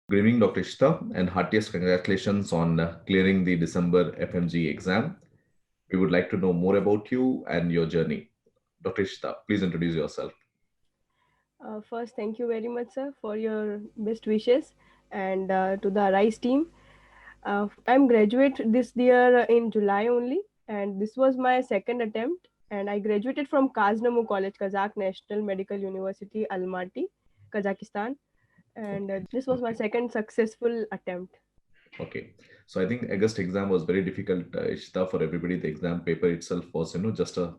Good evening, Dr. Ishita, and heartiest congratulations on clearing the December FMG exam. We would like to know more about you and your journey. Dr. Ishita, please introduce yourself. First, thank you very much, sir, for your best wishes and to the RISE team. I'm graduate this year in July only, and this was my second attempt. And I graduated from Kaznamu College, Kazakh National Medical University, Almaty, Kazakhstan. And Okay. this was my Okay. second successful attempt. Okay. So I think August exam was very difficult, Ishita, for everybody. The exam paper itself was, just a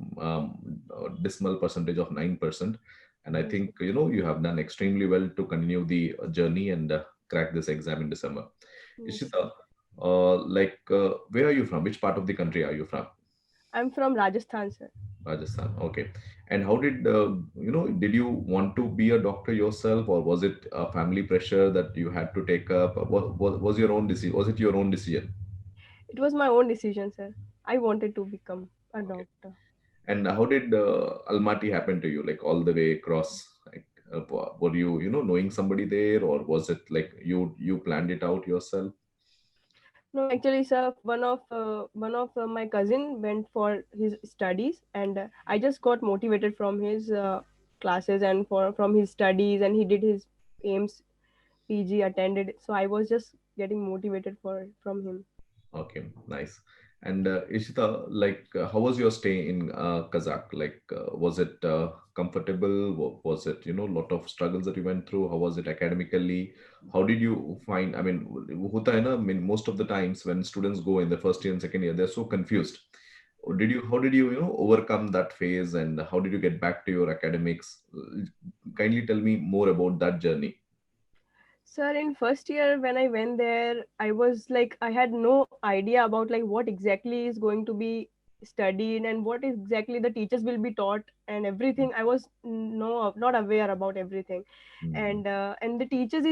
dismal percentage of 9%. And I Yes, think, you have done extremely well to continue the journey and crack this exam in December. yes, Ishita, sir. where are you from? Which part of the country are you from? I'm from Rajasthan, sir. Rajasthan. Okay. And how did did you want to be a doctor yourself, or was it a family pressure that you had to take up? Was your own decision? Was it your own decision? It was my own decision, sir. I wanted to become a Okay. doctor. And how did Almaty happen to you? Like all the way across? Like, were you knowing somebody there, or was it like you planned it out yourself? No, actually, sir, one of my cousin went for his studies, and I just got motivated from his classes and from his studies, and he did his AIMS PG attended. So I was just getting motivated for from him. Okay, nice. And Ishita, how was your stay in Kazakh? Like, was it comfortable? Was it, lot of struggles that you went through? How was it academically? How did you find? I mean, होता है ना, I mean, most of the times when students go in the first year and second year, they're so confused. How did you, overcome that phase, and how did you get back to your academics? Kindly tell me more about that journey. Sir, in first year when I went there, I was like I had no idea about like what exactly is going to be studied and what exactly the teachers will be taught and everything. I was no not aware about everything, Mm. and the teachers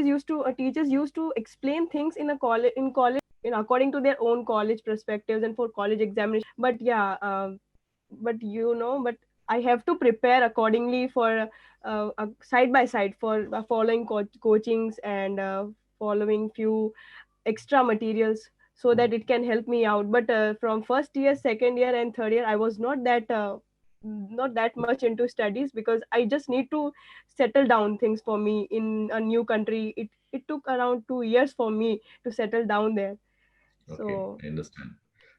used to explain things in college according to their own college perspectives and for college examination. But yeah, but I have to prepare accordingly for side by side for following coachings and following few extra materials so that it can help me out. But from first year, second year, and third year, I was not that much into studies because I just need to settle down things for me in a new country. It took around 2 years for me to settle down there. Okay, So I understand.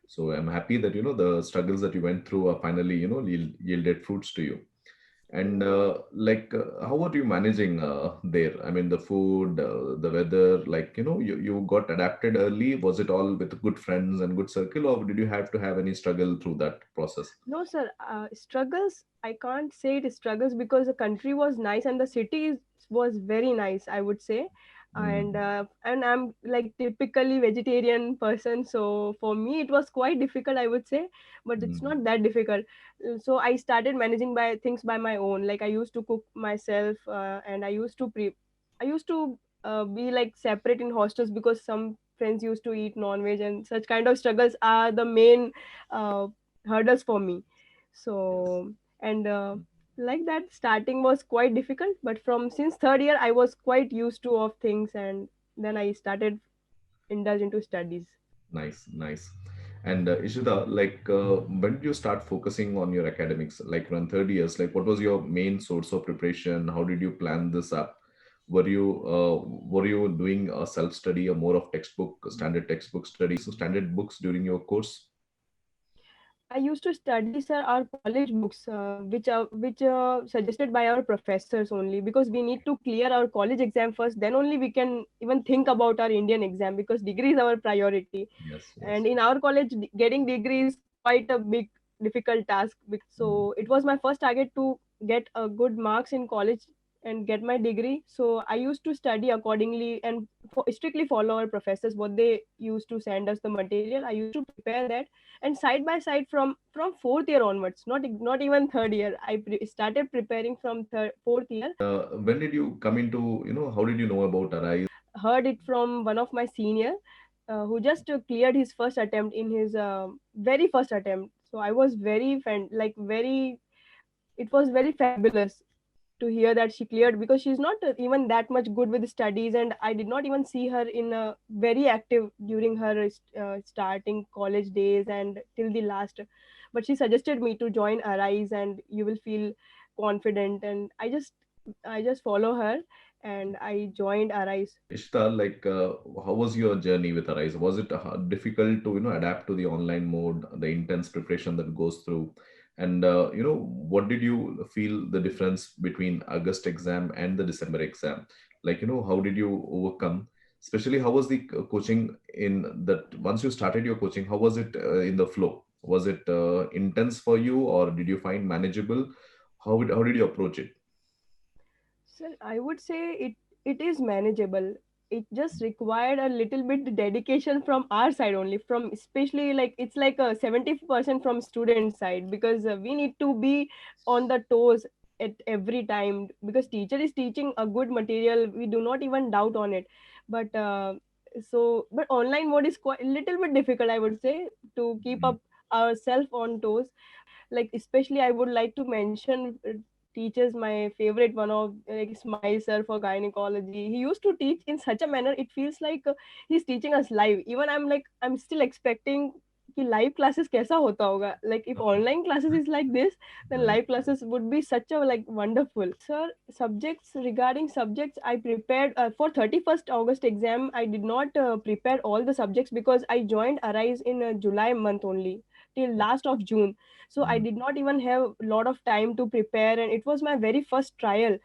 So I'm happy that the struggles that you went through are finally yielded fruits to you. And how are you managing there? I mean, the food, the weather. Like you got adapted early. Was it all with good friends and good circle, or did you have to have any struggle through that process? no, sir. Struggles. I can't say it is struggles because the country was nice and the was very nice. I would say, Mm. and I'm like typically vegetarian person, so for me it was quite difficult. I would say, but it's Mm. not that difficult. So I started managing by things by my own. Like I used to cook myself, and I used to be like separate in hostels because some friends used to eat non-veg and such kind of struggles are the main. Hurdles for me. Yes. So and like that starting was quite difficult, but from since third year I was quite used to of things, and then I started indulge into studies. Nice, nice. And Ishita, when did you start focusing on your academics? Like around 30 years, like what was your main source of preparation? How did you plan this up? Were you doing a self-study or more of standard textbook studies, so standard books during your course? I used to study, sir, our college books, which suggested by our professors only, because we need to clear our college exam first. Then only we can even think about our Indian exam because degree is our priority. Yes, And yes. in our college, getting degree is quite a big difficult task. Mm. So it was my first target to get a good marks in college and get my degree. So I used to study accordingly and strictly follow our professors what they used to send us the material. I used to prepare that, and side by side from fourth year onwards, not even third year, started preparing from fourth year. When did you come into, how did you know about Arise? Heard it from one of my senior, who just cleared his first attempt in his very first attempt. So I was very fan like very it was very fabulous. hear that she cleared, because she's not even that much good with studies, and I did not even see her in very active during her starting college days and till the last. But she suggested me to join Arise, and you will feel confident, and I just follow her, and I joined Arise. Ishita, like, how was your journey with Arise? Was it difficult to, adapt to the online mode, the intense preparation that goes through? And, what did you feel the difference between August exam and the December exam? Like, how did you overcome? Especially, how was the coaching in that once you started your coaching, how was it in the flow? Was it intense for you, or did you find manageable? How did you approach it? Sir, I would say it is manageable. It just required a little bit dedication from our side only, from especially like it's like a 70% from student side, because we need to be on the toes at every time, because teacher is teaching a good material. We do not even doubt on it. But but online mode is quite a little bit difficult, I would say, to keep Mm. up ourselves on toes. Like especially I would like to mention teachers, my favorite one of like Smile sir for gynecology. He used to teach in such a manner, it feels like he's teaching us live. Even I'm still expecting कि live classes कैसा होता होगा, like if online classes is like this, then Mm. live classes would be such a like wonderful. Sir, subjects, regarding subjects, I prepared for 31st August exam. I did not prepare all the subjects because I joined Arise in July month only till last of June. So I Mm. did not even have a lot of time to prepare, and it was my very first trial.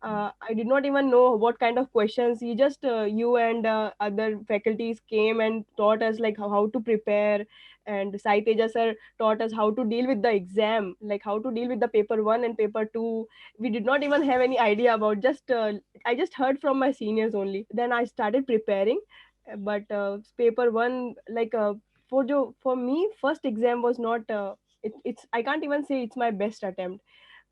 I did not even know what kind of questions. He just you and other faculties came and taught us like how to prepare, and Sai Teja sir taught us how to deal with the exam, like how to deal with the paper 1 and paper 2. We did not even have any idea about, just I just heard from my seniors only. Then I started preparing, but paper 1, like for me first exam was not it's I can't even say it's my best attempt,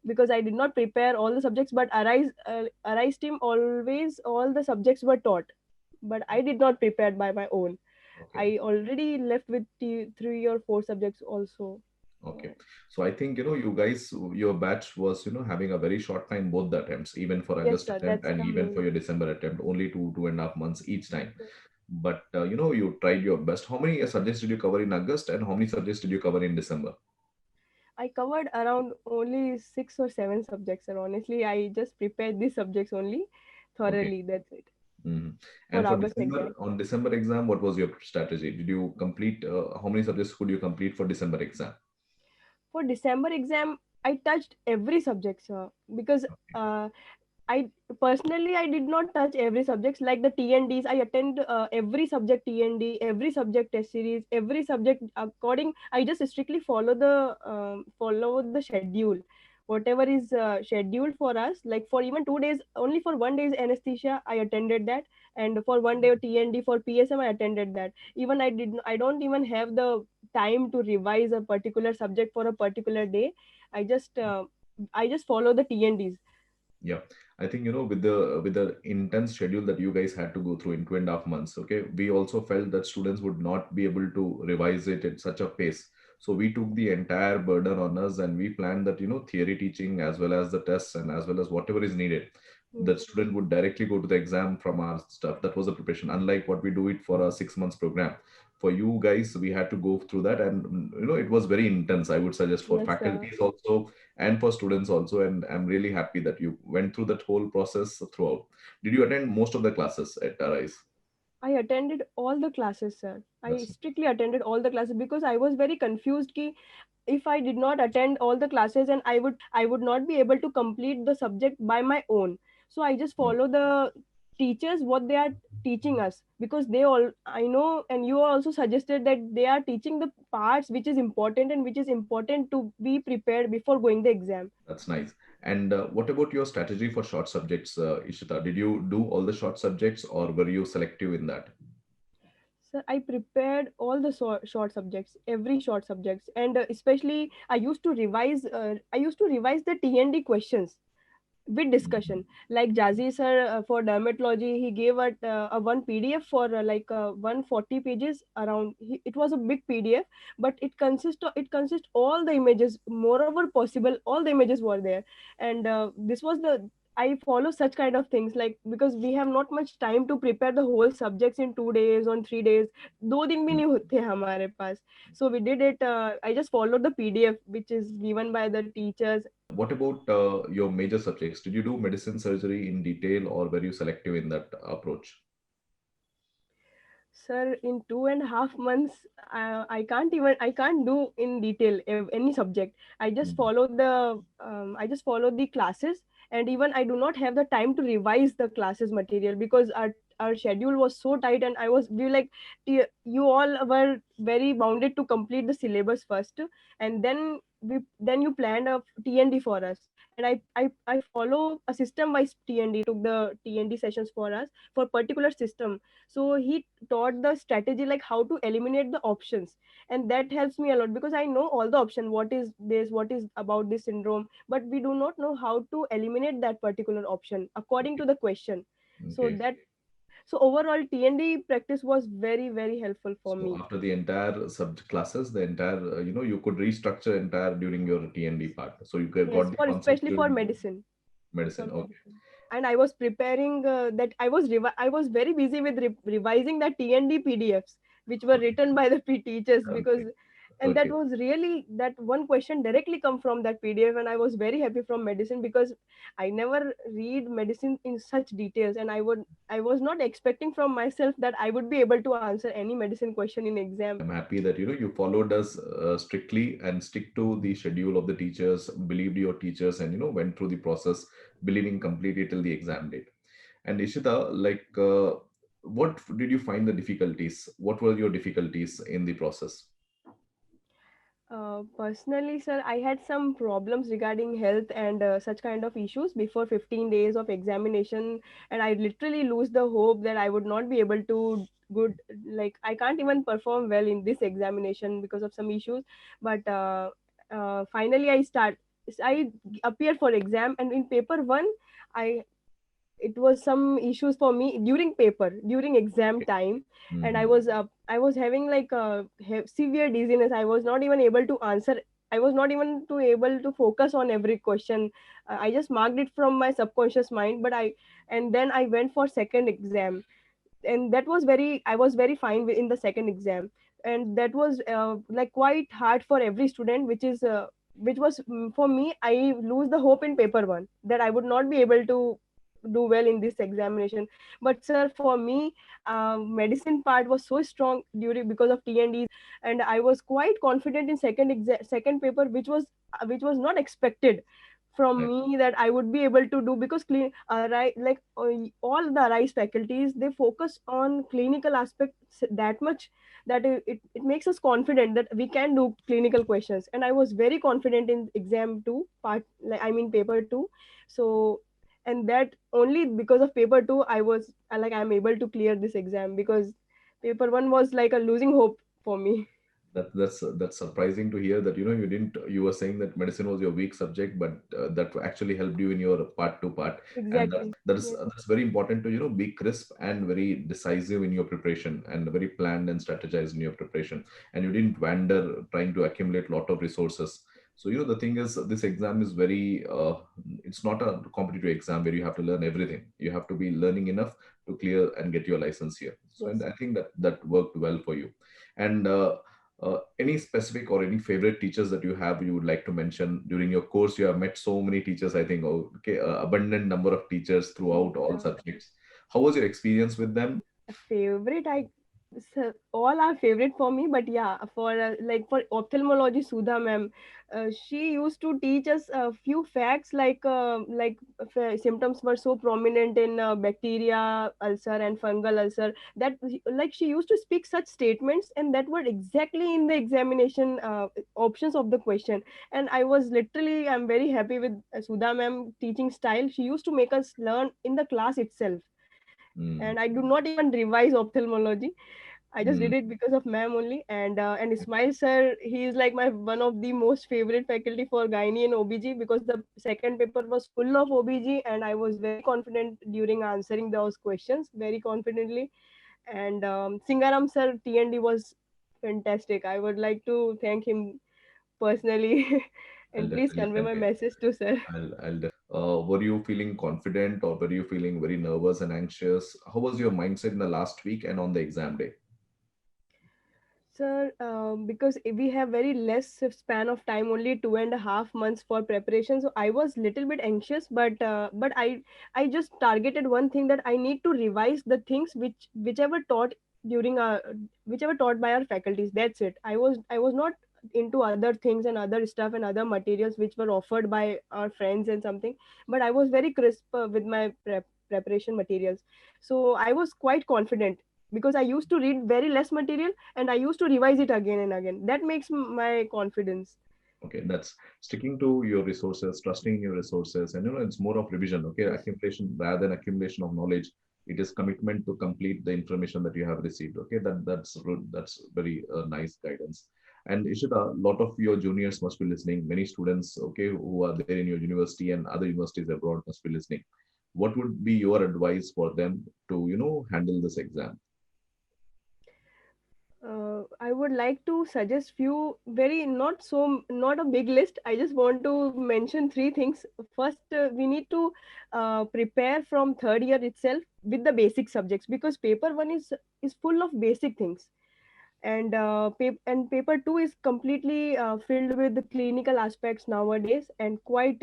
because I did not prepare all the subjects. But Arise team always all the subjects were taught, but I did not prepare by my own. Okay. I already left with 3 or 4 subjects also. Okay. So I think, you guys, your batch was, having a very short time, both the attempts, even for Yes August sir, attempt that's and the even main. for your December attempt, only 2.5 months each Yes, time. sir. But, you tried your best. How many subjects did you cover in August and how many subjects did you cover in December? I covered around only 6 or 7 subjects, and honestly I just prepared these subjects only Okay. thoroughly. That's it Mhm. for And for August December, exam. on December exam, what was your strategy? Did you complete, how many subjects could you complete for December exam? For December exam, I touched every subject, sir, because uh, I personally I did not touch every subject. Like the TNDs, I attend every subject TND, every subject test series, every subject according. I just strictly follow the schedule, whatever is scheduled for us. Like for even 2 days, only for one day's anesthesia, I attended that, and for one day TND for PSM, I attended that. Even I don't even have the time to revise a particular subject for a particular day. I just uh, I just follow the TNDs. Yeah, I think, with the intense schedule that you guys had to go through in 2.5 months, okay, we also felt that students would not be able to revise it at such a pace. So we took the entire burden on us and we planned that, theory teaching as well as the tests and as well as whatever is needed, Yes. the student would directly go to the exam from our stuff. That was a preparation, unlike what we do it for a 6 months program. For you guys, we had to go through that, and it was very intense. I would suggest for Yes, sir. faculties also and for students also. And I'm really happy that you went through that whole process throughout. Did you attend most of the classes at Arise? I attended all the classes, sir. I That's strictly attended all the classes because I was very confused ki if I did not attend all the classes, and I would not be able to complete the subject by my own. So I just mm, follow the teachers what they are teaching us, because they all I know, and you also suggested that they are teaching the parts which is important and which is important to be prepared before going the exam. that's nice. And what about your strategy for short subjects, Ishita? Did you do all the short subjects or were you selective in that? So I prepared all the short subjects, every short subjects, and especially I used to revise. I used to revise the TND questions, with discussion. Like Jazzy sir, for dermatology, he gave a one PDF for 140 pages around. It was a big PDF, but it consists all the images. Moreover, possible all the images were there, and this was the. I follow such kind of things, like, because we have not much time to prepare the whole subjects in 2 days, on 3 days. 2 दिन भी नहीं होते हमारे पास. So we did it. I just followed the PDF which is given by the teachers. What about your major subjects? Did you do medicine, surgery in detail, or were you selective in that approach? Sir, in 2.5 months, I can't do in detail any subject. Mm. I just follow the classes, and even I do not have the time to revise the classes material because our schedule was so tight, and we were like, You all were very bounded to complete the syllabus first, and then you planned a TND for us. And I follow a system wise TND. Took the TND sessions for us for particular system. So he taught the strategy, like how to eliminate the options, and that helps me a lot because I know all the option, what is this, what is about this syndrome, but we do not know how to eliminate that particular option according to the question. So Okay. overall TND practice was very, very helpful for So me. after the entire subject classes, the entire, you could restructure entire during your TND part. So you Yes, got the for concepts especially for during medicine. For medicine. Okay. medicine. And I was preparing that I was very busy with revising the TND PDFs which were written by the teachers, because Okay. and that Okay. was really that one question directly come from that PDF, and I was very happy from medicine because I never read medicine in such details, and I was not expecting from myself that I would be able to answer any medicine question in exam. I'm happy that you followed us strictly and stick to the schedule of the teachers, believed your teachers, and went through the process, believing completely till the exam date. And Ishita, like, what did you find the difficulties? What were your difficulties in the process? Personally, sir, I had some problems regarding health and such kind of issues before 15 days of examination, and I literally lose the hope that I would not be able to good like I can't even perform well in this examination because of some issues. But finally, I appeared for exam, and in paper one, I it was some issues for me during exam time, and Hmm. I was having like severe dizziness. I was not even able to answer. I was not even to able to focus on every question. I just marked it from my subconscious mind, and then I went for second exam, and that was very I was very fine in the second exam. And that was like quite hard for every student, which was for me, I lose the hope in paper one that I would not be able to do well in this examination. But sir, for me, medicine part was so strong during because of TNDs, and I was quite confident in second paper, which was not expected from Right. me that I would be able to do, because all the RISE faculties, they focus on clinical aspects that much that it makes us confident that we can do clinical questions. And I was very confident in exam 2 part, like I mean paper 2. So, and that only because of paper 2 I'm able to clear this exam, because paper 1 was like a losing hope for me. That's surprising to hear that you were saying that medicine was your weak subject, but that actually helped you in your part to part. And Exactly. Yes. that's very important to be crisp and very decisive in your preparation, and very planned and strategized in your preparation, and you didn't wander trying to accumulate a lot of resources. So the thing is, this exam is very it's not a competitive exam where you have to learn everything. You have to be learning enough to clear and get your license here. So, and Yes. I think that worked well for you. And any specific or any favorite teachers that you would like to mention during your course? You have met so many teachers, I think. Okay, abundant number of teachers throughout all Yeah. subjects. How was your experience with them? Favorite, all are favorite for me, but yeah, for ophthalmology, Sudha ma'am, she used to teach us a few facts, symptoms were so prominent in bacteria ulcer and fungal ulcer, that like she used to speak such statements, and that were exactly in the examination options of the question. And I'm very happy with Sudha ma'am teaching style. She used to make us learn in the class itself, Hmm. and I do not even revise ophthalmology. I just did it because of ma'am only. And Ismail sir, he is like my one of the most favorite faculty for Gynae and OBG, because the second paper was full of OBG and I was very confident during answering those questions very confidently. And Singaram sir TND was fantastic. I would like to thank him personally. I'll And please definitely convey thank my him. message to sir. Were you feeling confident or were you feeling very nervous and anxious? How was your mindset in the last week and on the exam day? Sir, because we have very less span of time, only 2.5 months for preparation. So I was little bit anxious, but I just targeted one thing, that I need to revise the things whichever taught during our whichever taught by our faculties. That's it. I was not into other things and other stuff and other materials which were offered by our friends and something. But I was very crisp with my preparation materials. So I was quite confident because I used to read very less material and I used to revise it again and again. That makes my confidence. Okay, that's sticking to your resources, trusting in your resources, and it's more of revision. Okay, Yes. accumulation rather than accumulation of knowledge. It is commitment to complete the information that you have received. Okay, that's very nice guidance. And Ishita, a lot of your juniors must be listening. Many students, okay, who are there in your university and other universities abroad must be listening. What would be your advice for them to handle this exam? I would like to suggest few very not a big list. I just want to mention three things. First, we need to prepare from third year itself with the basic subjects, because paper one is full of basic things, and paper 2 is completely filled with the clinical aspects nowadays, and quite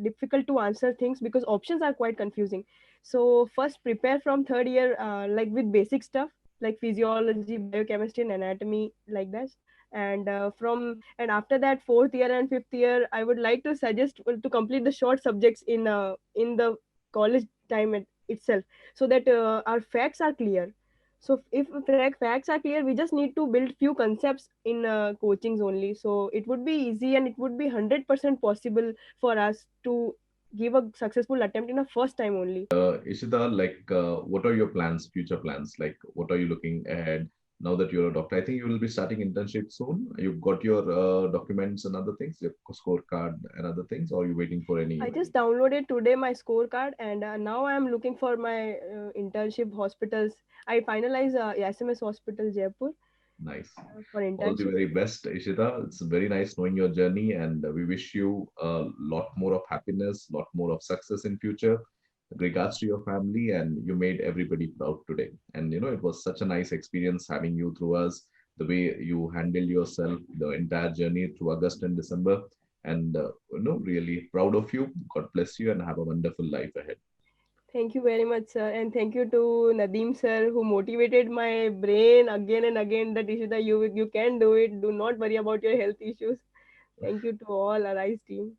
difficult to answer things because options are quite confusing. So first prepare from third year, like with basic stuff like physiology, biochemistry, and anatomy, like that. And after that, fourth year and fifth year, I would like to suggest to complete the short subjects in the college time itself, so that our facts are clear. So if facts are clear, we just need to build few concepts in coachings only. So it would be easy and it would be 100% possible for us to give a successful attempt in a first time only. Ishita, what are your plans, future plans? Like, what are you looking ahead now that you're a doctor? I think you will be starting internship soon. You've got your documents and other things, your scorecard and other things, or are you waiting for any? I just downloaded today my scorecard, and now I am looking for my internship hospitals. I finalized SMS Hospital Jaipur Nice. for All the internship. very best, Ishita. It's very nice knowing your journey, and we wish you a lot more of happiness, lot more of success in future. Regards to your family, and you made everybody proud today. And it was such a nice experience having you through us. The way you handled yourself, the entire journey through August and December, and really proud of you. God bless you, and have a wonderful life ahead. Thank you very much, sir. And thank you to Nadeem, sir, who motivated my brain again and again that Ishita, you can do it. Do not worry about your health issues. Thank you to all Arise team.